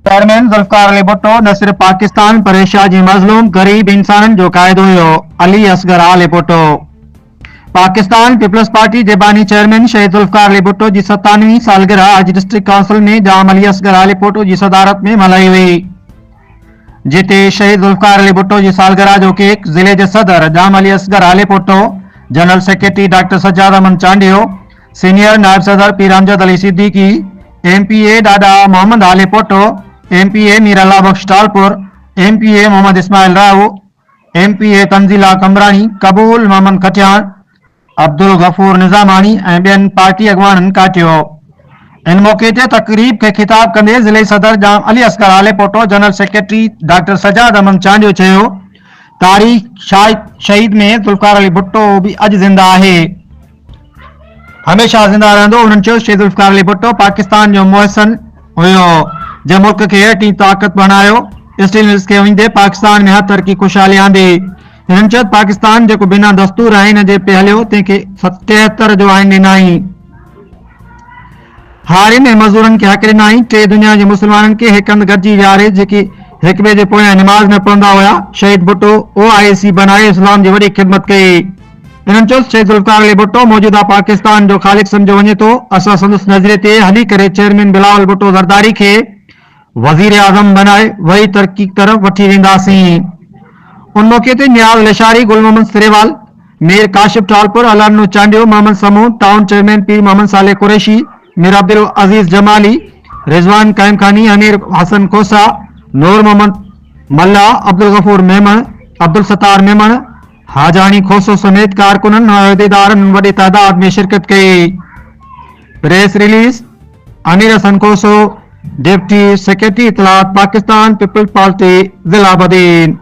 Chairman Zulfikar Ali Bhutto न सिर्फ़ पाकिस्तान पर एशिया जी मज़लूम गरीब इंसाननि जो क़ाइदो हुयो। अली असगर अली भुट्टो पाकिस्तान पीपल्स पार्टी जे बानी चेयरमैन शहीद ज़ुल्फ़िकार अली भुट्टो जी 97वीं सालगिरह अॼु डिस्ट्रिक्ट काउंसिल में जाम अली असगर अली भुट्टो जी सदारत में मल्हाई हुई, जिते शहीद ज़ुल्फ़िकार अली भुट्टो जी सालगिरह जो केक ज़िले जे सदर Jam Ali Asghar Ali Bhutto, general secretary doctor Sajjad Aman Chandio, senior नायब सदर पीर अमजद अली सिद्दीकी, MPA डाडा मोहम्मद अली भुट्टो, MPA मीराला बख्श टालपुर, MPA मोहम्मद इस्माइल राव, MPA तंजीला कमरानी, कबूल मोहम्मद खटियान, अब्दुल गफूर निजामानी ऐं ॿियनि पार्टी अॻवाननि काटियो। इन मौके ते तकरीब खे खिताब कंदे ज़िले सदर Jam Ali Asghar Ali Bhutto, general secretary doctor Sajjad Aman Chandio चयो, तारीख़ शहीद में ज़ुल्फ़िकार अली भुट्टो भी अॼु ज़िंदा आहे, हमेशा ज़िंदा रहंदो। उन्हनि चयो शहीद ज़ुल्फ़िकार अली भुट्टो पाकिस्तान जो मुहसिन हुयो, जंहिं मुल्क खे हेठी ताक़त बणायो, स्टील मिल्स खे ईंदे पाकिस्तान में हर तरह की खुशहाली आंदी। हिननि चयो पाकिस्तान जेको बिना दस्तूर आहे हिन जे पे हलियो, तंहिंखे 73 जो आइन ॾिनाई, हारियुनि ऐं मज़दूरनि खे हक़ ॾिनाई। टे दुनिया जे मुस्लमाननि खे हिक हंधि गॾिजी विहारे, जेके हिक ॿिए जे पोयां निमाज़ न पढ़ंदा हुआ। शहीद भुट्टो OIC बनाए इस्लाम जी वॾी ख़िदमत कई। हिननि चयो शहीद ज़ुल्फ़िकार अली भुट्टो मौजूदा पाकिस्तान जो ख़ालिक़ सम्झो वञे थो। असां संदसि नज़रिए ते हली करे चेयरमैन बिलावल भुट्टो ज़रदारी खे वज़ीर आज़म बनाए वही तरक़ी तरफ़ वठी वेंदासीं। उन मौके ते नियाज़ लशारी, गुल मोहम्मद सिरेवाल, मीर काशिफ टालपुर, अलानो चांडियो, मोहम्मद समूद, टाउन चेयरमैन पीर मोहम्मद साले कुरैशी, मीर अब्दुल अजीज जमाली, रिजवान कायम खानी, हनीर हसन खोसा, नूर मोहम्मद मल्ला, अब्दुल गफूर मेमन, अब्दुल सत्तार मेमन, हाजानी खोसो समेत कारकुननि और अहदेदारनि वॾी तादाद में शिरकत कई। Press release Anir Hassan Khoso, deputy secretary इतलात, पाकिस्तान पीपल्स पार्टी, ज़िला बदीन।